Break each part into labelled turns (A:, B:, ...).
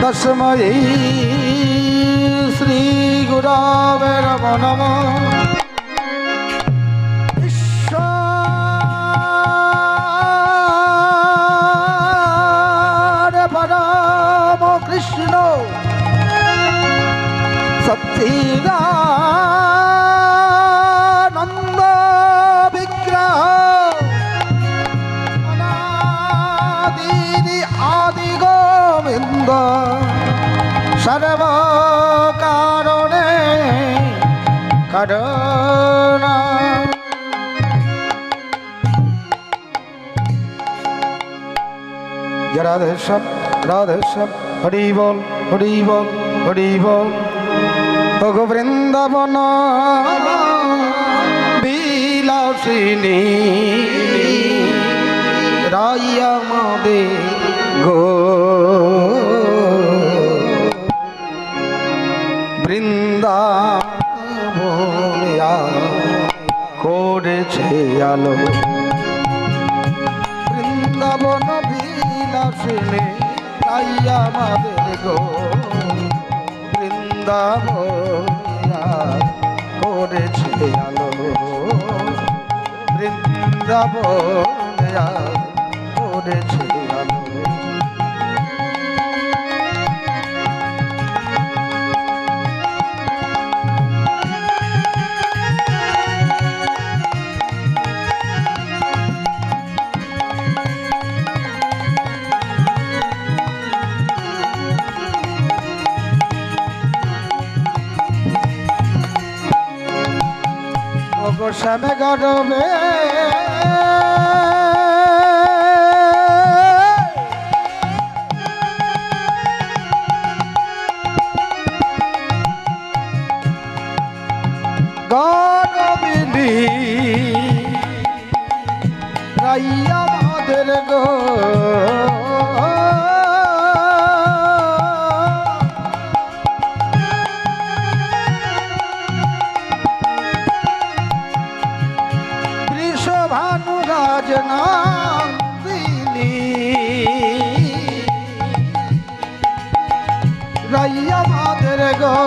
A: तस्मै श्री गुरवे नमः। ईश्वर परम कृष्ण सच्चिदानंद विग्रह अनादि आदि गोविंद सर्व कारणे करुणा। राधेश्याम राधेश्याम हरि बोल हरि बोल हरि बोल। ओगो वृंदावन বিলাসিনী রাইয়া মাদে গো বৃন্দাবনিয়া করেছে আলো। বৃন্দাবন বিলাসিনী রাইয়া মাদে গো বৃন্দাবনিয়া করেছে আলো। বৃন্দাবনিয়া করেছে আলো। শ্যামে গরবে গরবিনী রাইয়া মাদের গো ভানুরাজনান্দিনী রাইয়া মাদের গো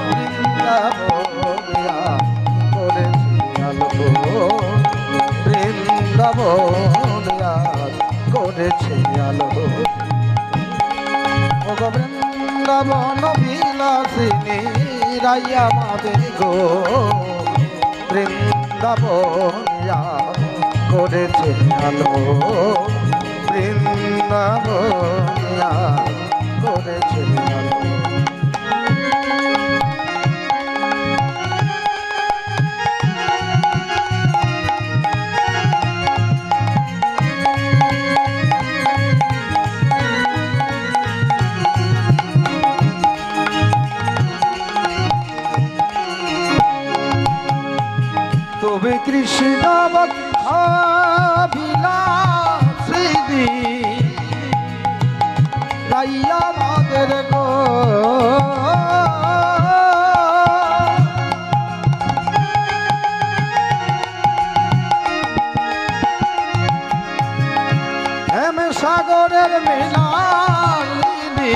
A: বৃন্দাবনিয়া করেছে আলো। বৃন্দাবনিয়া করেছে আলো। ওগো বৃন্দাবন বিলাসিনী রাইয়া মাদের গো বৃন্দাবনিয়া করেছে আলো। বৃন্দাবনিয়া করেছে আলো। তবে কৃষ্ণ বিলাসিনী রাইয়া মাদের গো হেম সাগরের মিলালিনী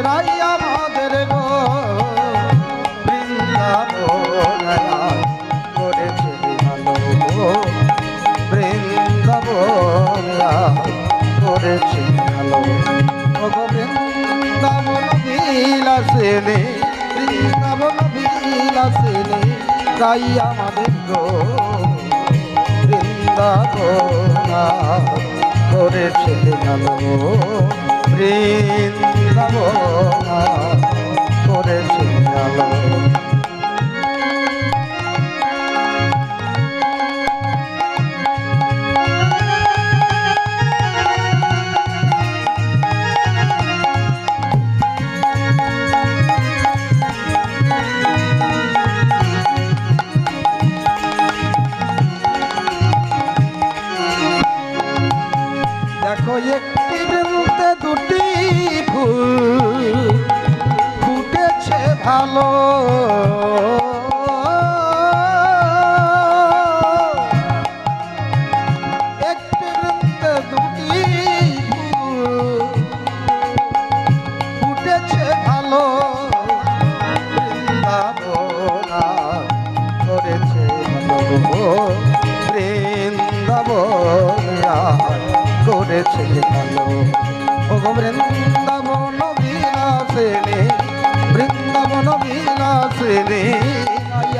A: রাইয়া মাদের গো বৃন্দাবনিয়া করেছে আলো। বৃন্দাবনিয়া করেছে আলো। ওগো বৃন্দাবন বিলাসিনী বৃন্দাবন বিলাসিনী রাইয়া মাদের গো বৃন্দাবনিয়া করেছে আলো। বৃন্দাবনিয়া করেছে আলো। দেখো একটি বৃন্তে দুটি ফুল ফুটেছে ভালো। একটি বৃন্তে দুটি করেছে ভালো ও গো বৃন্দাবন বিলাসিনী বৃন্দাবন বিলাসিনী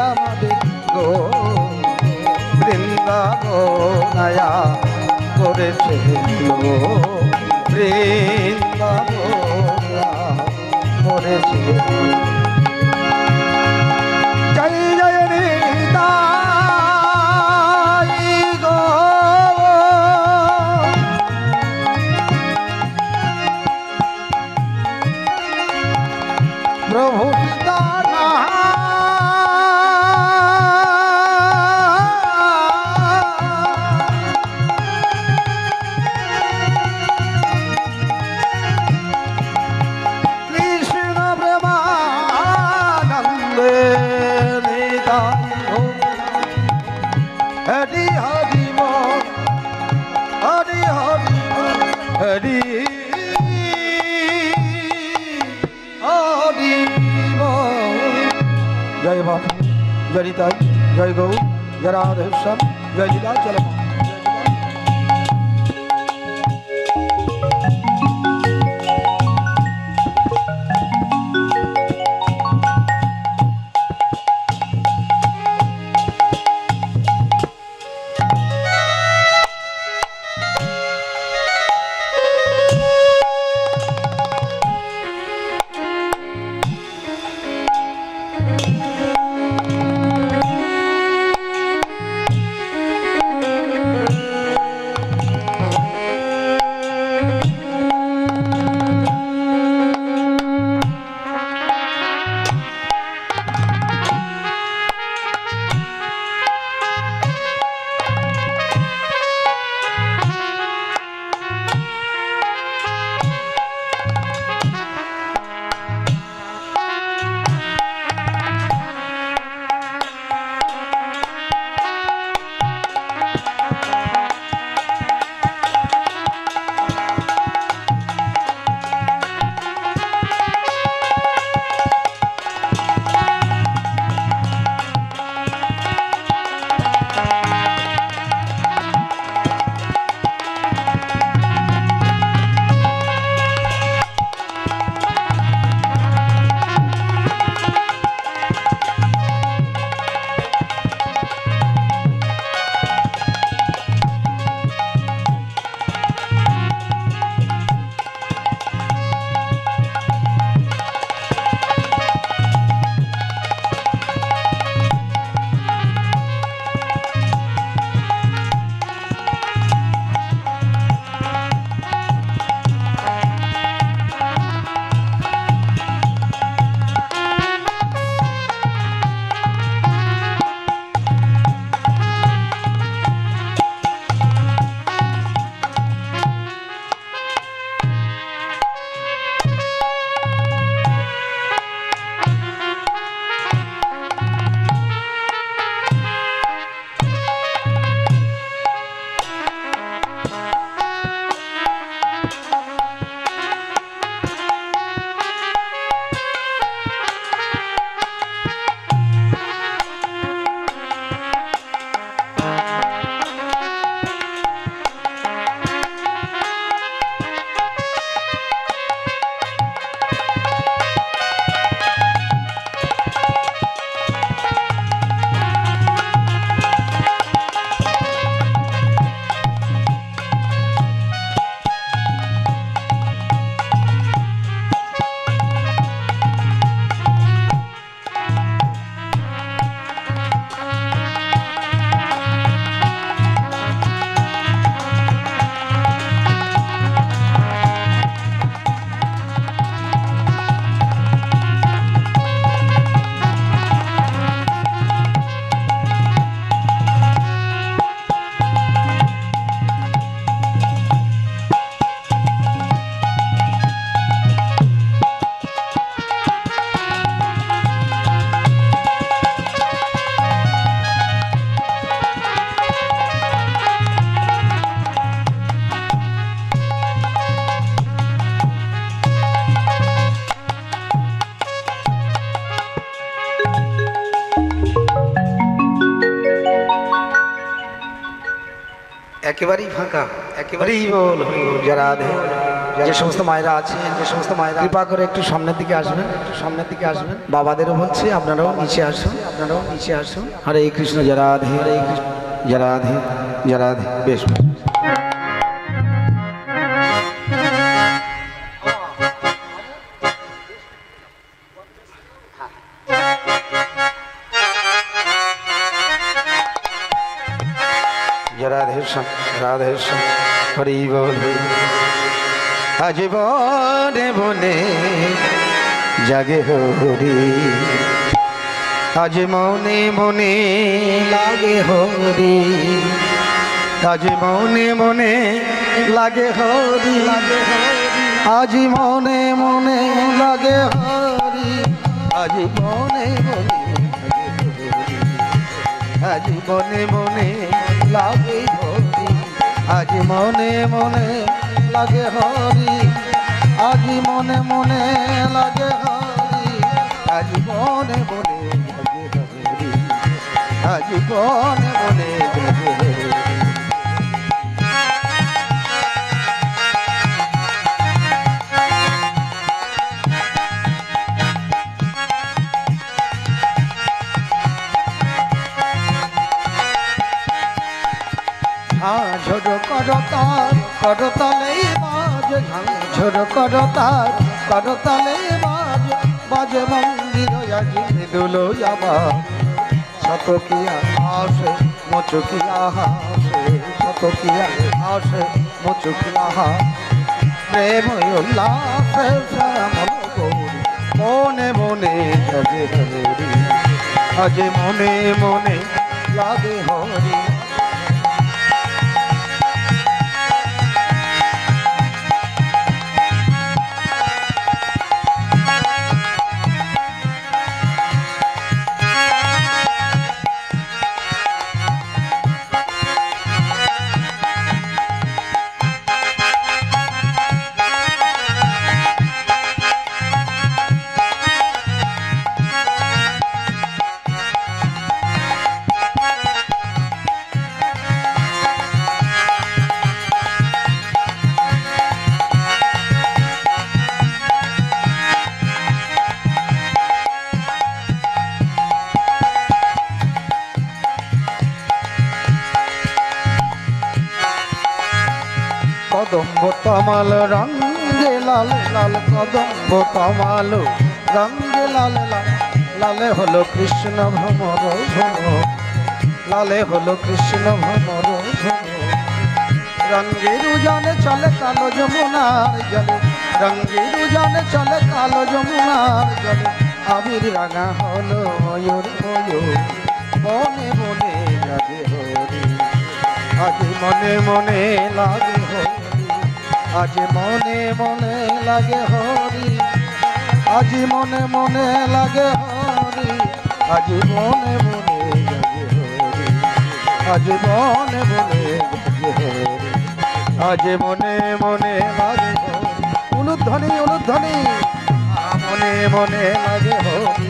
A: আমাদের গো বৃন্দাবন আয়া করেছে ভালো বৃন্দাবন করেছে জয় জয় নিতাই গো প্রভু সীতানা কৃষ্ণ প্রেমানন্দে নিতাই হরি হরি হরি হরি হরি হরি জয় বাপ জয় নিতাই জয় গৌ জয় রাধেশ্যাম জয় লীলা চলো একেবারেই ফাঁকা, একেবারেই বল যারা যে সমস্ত মায়েরা আছেন, যে সমস্ত মায়েরা কৃপা করে একটু সামনের দিকে আসবেন, একটু সামনের দিকে আসবেন। বাবাদেরও বলছি আপনারাও নিচে আসুন, আপনারাও নিচে আসুন। হরে কৃষ্ণ যারা রাধে, হরে কৃষ্ণ যারা রাধে, যারা রাধে। বেশ রাধেশ্যাম রাধেশ্যাম হরি বল। আজ বনে বনে জাগে হরি, আজ মনে মনে লাগে হরি, আজ মনে মনে লাগে হরি, আজ মনে মনে লাগে হরি, আজ মনে মনে আজ মনে মনে লাগে হরি, আজ মনে মনে লাগে হরি, আজ মনে মনে লাগে হরি, আজ মনে মনে লাগে হরি, আজ মনে মনে লাগে হরি। ঝড় করতাল করতালে বাজ, ঝড় করতাল করতালে বাজ, বাজে মন্দির আজি দুলো যাবা, শতকিয়া আসে মুচুকিয়া হাসে, শতকিয়া আসে মুচুকিয়া হাসে, প্রেম উল্লাসে শ্যামল গৌরী, মনে মনে জাগে হরি, আজ মনে মনে লাগে হরি। কদম্ব তমাল রঙে লাল লাল, কদম্ব তমাল রঙে লাল লাল, লালে হলো কৃষ্ণ ভ্রমর ভ্রমর, লালে হলো কৃষ্ণ ভ্রমর ভ্রমর, রঙ্গের উজানে চলে কালো যমুনার জলে, রঙ্গের উজানে চলে কালো যমুনার জলে, আবির রাঙা হলো ময়ূর ময়ূর, বনে বনে লাগে হরি, আজ মনে মনে লাগে হরি, আজ মনে মনে লাগে হরি, আজ মনে মনে লাগে হরি, আজ মনে মনে লাগে হরি, আজ মনে মনে লাগে হরি, আজ মনে মনে লাগে হরি। উলুধ্বনি উলুধ্বনি, মনে মনে লাগে হরি,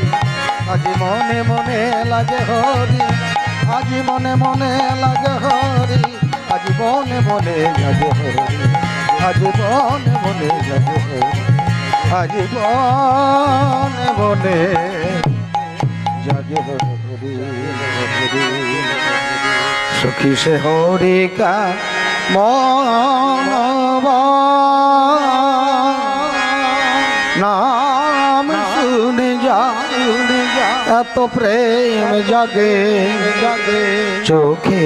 A: আজ মনে মনে লাগে হরি, আজ মনে মনে লাগে হরি, আজ মনে মনে লাগে হরি, আজ মনে মনে লাগে হরি, আজ মনে মনে জাগে হরি। সখী সে হরিকা মনবা, নাম শুনে যা এত প্রেম জাগে জাগে, চোখে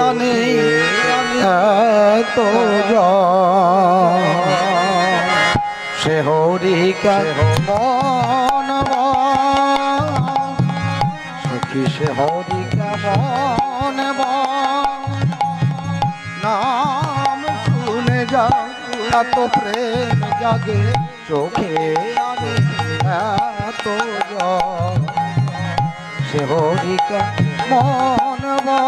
A: আনে এত সে হরিকা মনবা, সখী সে হরিকা মনবা, নাম শুনে যা এত প্রেম জাগে, চোখে আনে এত সে হরিকা মনবা।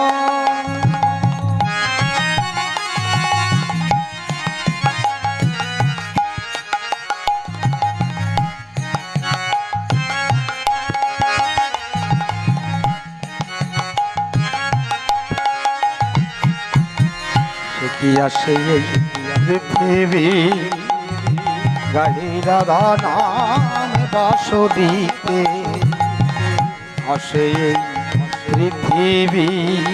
A: কি আসে এই পৃথিবী গাহি রাধা নাম বাসুদিতে আসে এই পৃথিবীতে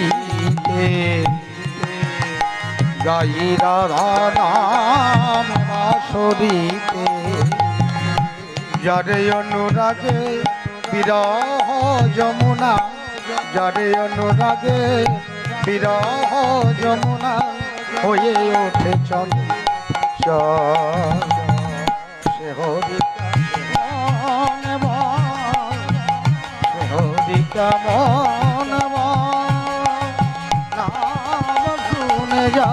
A: গাহি রাধা নাম বাসুদিতে যারে অনুরাগে বিরহ যমুনা যারে অনুরাগে বিরহ যমুনা হয়ে ওঠে চঞ্চল সে হরিকা মন নাম শুনে যা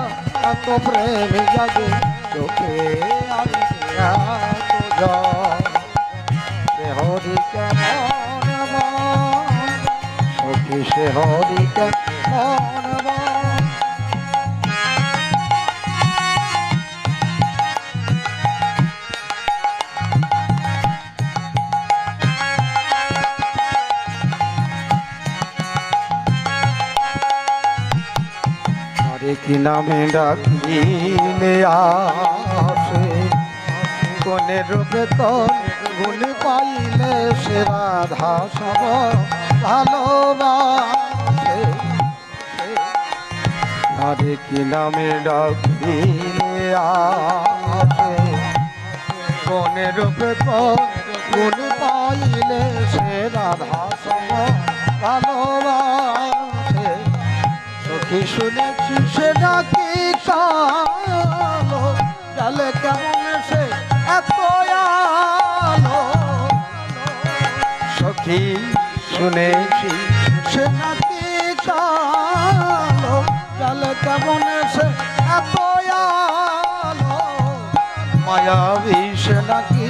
A: এত প্রেম জাগে চোখে আমি সে হরিকা সখী সে হরিকা মন কি নামে ডাকিলে আসে কোনে রূপে তোর গুণ পাইলে সে রাধা সব ভালোবাসে আরে কি নামে ডাকিলে আসে কোনে রূপে তোর গুণ পাইলে সে রাধা সব ভালোবাসে কি শুনেছি সে নাকি কালো জালে কেমন সে এত আলো সখী শুনেছি সে নাকি কালো জালে কেমন সে এত আলো মায়াবী সে নাকি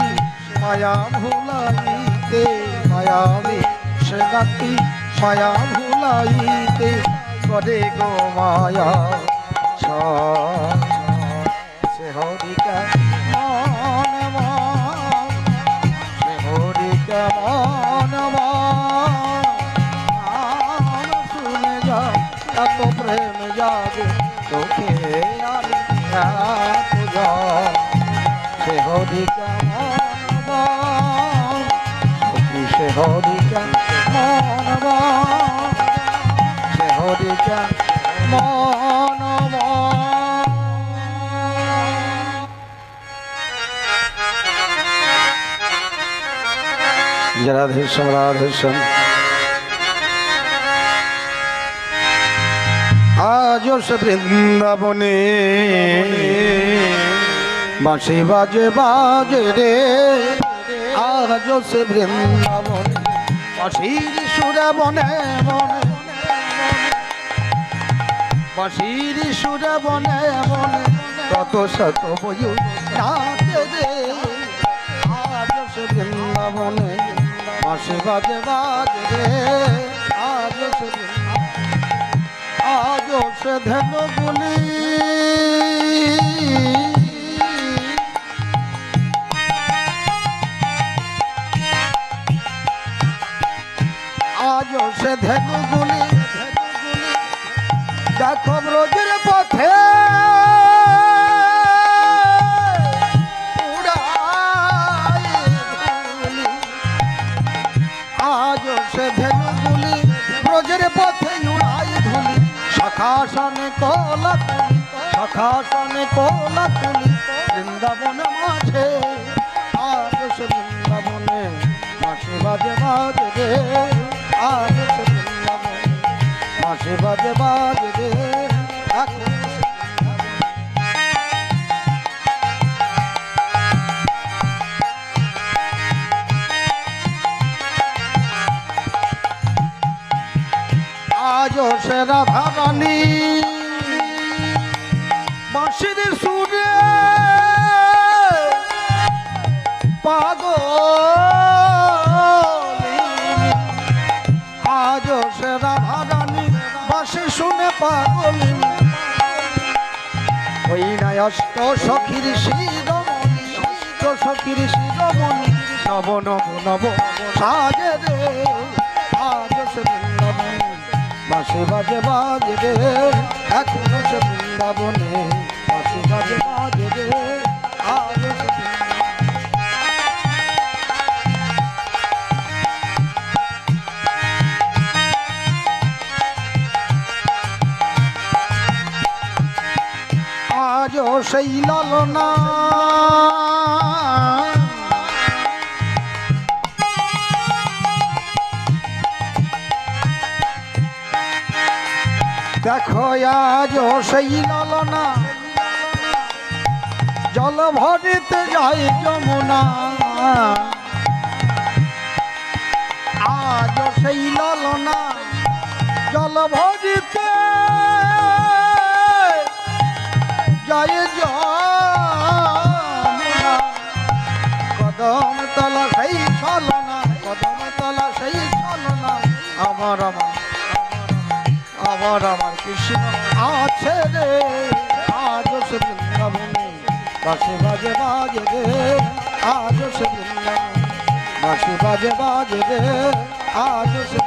A: মায়া ভুলাইতে মায়াবী সে নাকি মায়া ভুলাইতে করে গো মায়া সে হরিকা মন সে হরিকা মন শুনে যা এত প্রেম জাগে তোকে পূজা সে হরিকা মন সে হরিকা মন হরিকা মন রাধেশ্যাম রাধেশ্যাম আজ সে বৃন্দাবনে বাঁশি বাজে বাজে রে আজ সে বৃন্দাবনে বাঁশির সুরে বনে বনে বাঁশির সুরে বনে বনে কত শত বয়ু নাচে রে আজ সে বৃন্দাবনে বাঁশি বাজে বাজে রে আজ সে ধেনু গুলি আজ সে ধেনু গুলি দেখো রোজের পথে আজ সে ধেনুগুলি ব্রজের পথে উড়াই ধুলি শাখাসনে কোলা শাখাসনে কোলা তুলি বৃন্দাবন মাঝে আজ সে বৃন্দাবনে বাঁশি বাজে বাজে রে আজ সে বৃন্দাবনে বাঁশি বাজে বাজে রে আজ সে রাধা রানী বাঁশির সুরে পাগল আজ সে রাধা রানী বাঁশি শুনে পাগল ওই নাই অষ্ট সখীর শিরোমণি অষ্ট সখীর শিরোমণি নব নব নব সাজে রে আজ সে বৃন্দাবন বাঁশি বাজে বাজে রে এখন সে বৃন্দাবন বৃন্দাবনে বাঁশি বাজে বাজে রে আজ আজও সেই লালনা দেখো আজও সেই লালনা জল ভরিতে যায় যমুনা আজও সেই লালনা জল ভরিতে যায় যমুনা কদম তলা সেই ছলনা কদম তলা সেই ছলনা আমার আমার আমার আমার কৃষ্ণ আছে রে আজ সে বৃন্দাবনে বাঁশি বাজে বাজে রে আজ সে বৃন্দাবনে বাঁশি বাজে বাজে রে আজ সে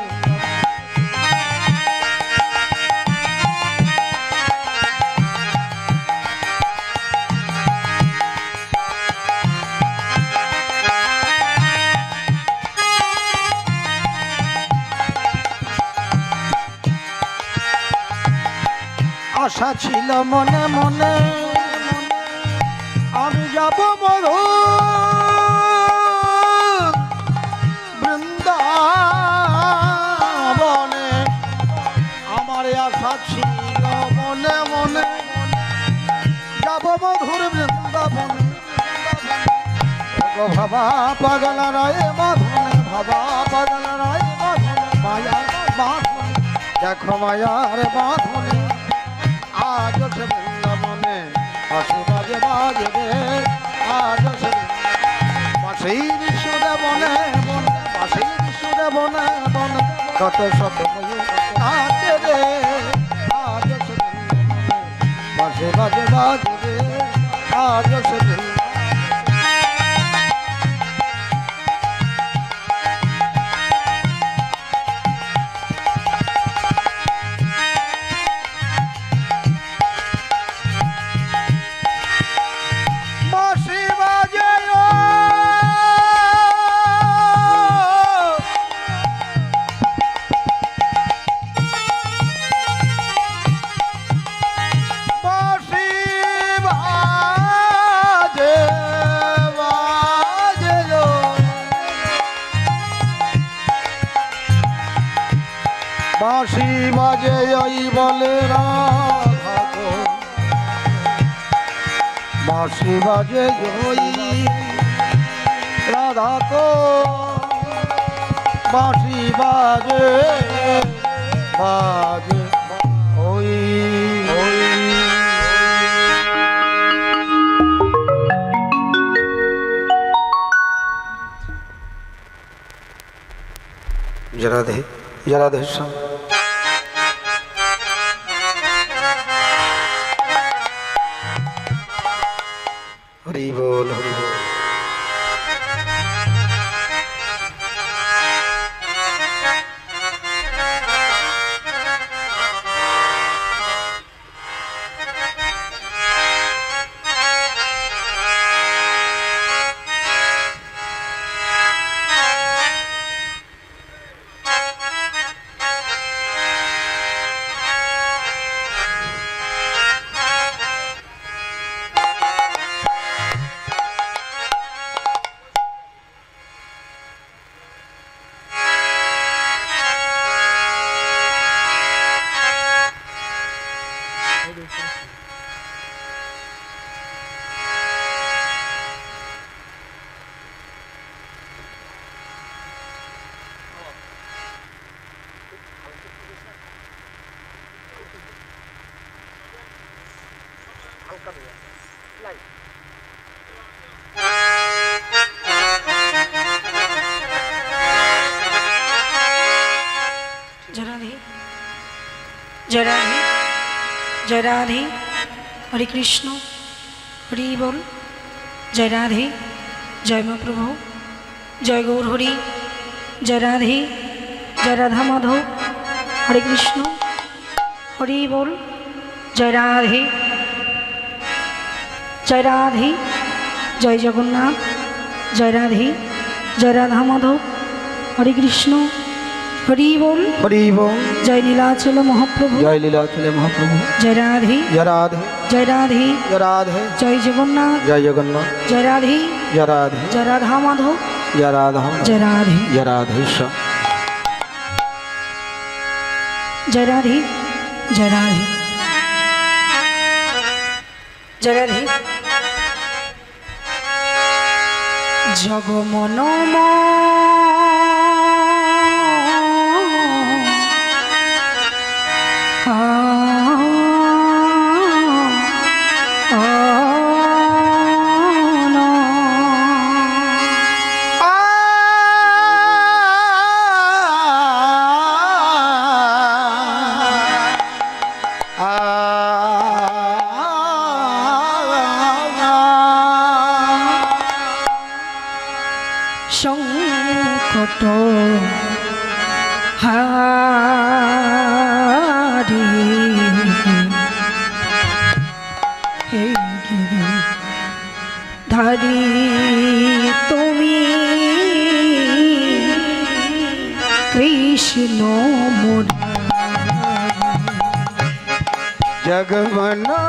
A: আশা ছিল মনে মনে আমি যাব মরু বৃন্দাবনে আমার আশা ছিল মনে মনে যাব মধুর বৃন্দাবনে ভাবা পাগল রায় বাঁধনে ভাবা পাগল রায় বাঁধনে মায়ার বাঁধনে দেখো মায়ার বাঁধনে আজ সে বৃন্দাবনে বাঁশি বাজে বাজে রে আজ সে বাঁশির সুরে বনে বনে বাঁশির সুরে বনে বনে কত শত আছে রে আজ সে বৃন্দাবনে বাঁশি বাজে বাজে রে আজ সে বাঁশি বাজে ওই বলে রাধা গো বাঁশি বাজে ওই রাধা গো বাঁশি বাজে বাজে ওই রাধে রাধে শ্যাম হরি বল হরি বল
B: जय राधे जय राधे हरे कृष्ण हरि बोल जय राधे जय महाप्रभु जय गौर हरि जय राधे जय राधा माधव हरे कृष्ण हरि बोल জয় রাধে জয় রাধে জয় জগন্নাথ জয় রাধে জয় রাধা মাধব হরে কৃষ্ণ হরি বল
A: হরি বল।
B: জয় নীলাচল মহাপ্রভু
A: জয় লীলাচলে মহাপ্রভু।
B: জয় রাধে
A: জয় রাধে
B: জয় রাধে
A: জয় রাধে
B: জয় জগন্নাথ
A: জয় জগন্নাথ
B: জয় রাধে
A: জয় রাধে
B: জয় রাধা মাধব
A: জয় রাধা
B: জয় রাধে
A: জয় রাধেশ্বর।
B: জয় রাধে জয় রাধে জয় রাধে জগমন সংকট হারি হে গিরি ধারি তুমি কৃষ্ণ মুরারি
A: জগমনা